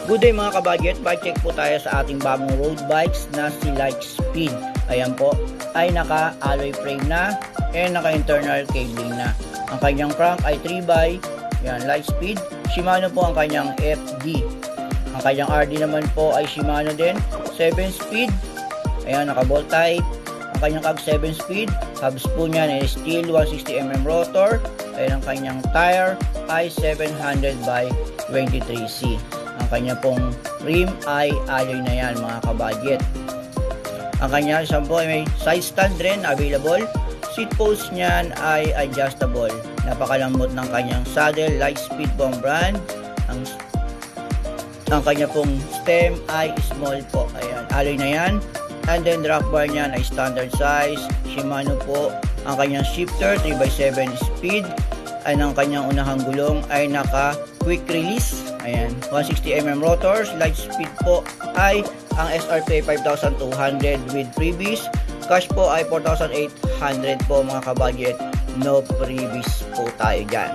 Good day mga kabudget, bike check po tayo sa ating bagong road bikes na si Lightspeed. Ayan po, ay naka-alloy frame na and naka-internal cabling na. Ang kanyang crank ay 3x, yan, Lightspeed. Shimano po ang kanyang FD. Ang kanyang RD naman po ay Shimano din, 7-speed. Ayan, naka-bolt type. Ang kanyang cab 7-speed, hubs po niyan ay steel 160mm rotor. Ayan, ang kanyang tire ay 700 by 23C. Ang kanya pong rim ay alloy na yan mga kabudget. Ang kanya sampo ay may side stand rin available. Seat post niyan ay adjustable. Napakalambot ng kanyang saddle, Lightspeed po ang brand. Ang kanya pong stem ay small po. Ayan, alloy na yan. And then rock bar niyan ay standard size. Shimano po. Ang kanyang shifter 3x7 speed. And ang kanyang unahang gulong ay naka quick release. Ayan, 160mm rotors. Lightspeed po ay ang SRP 5,200 with freebies. Cash po ay 4,800 po mga kabudget. No freebies po tayo dyan.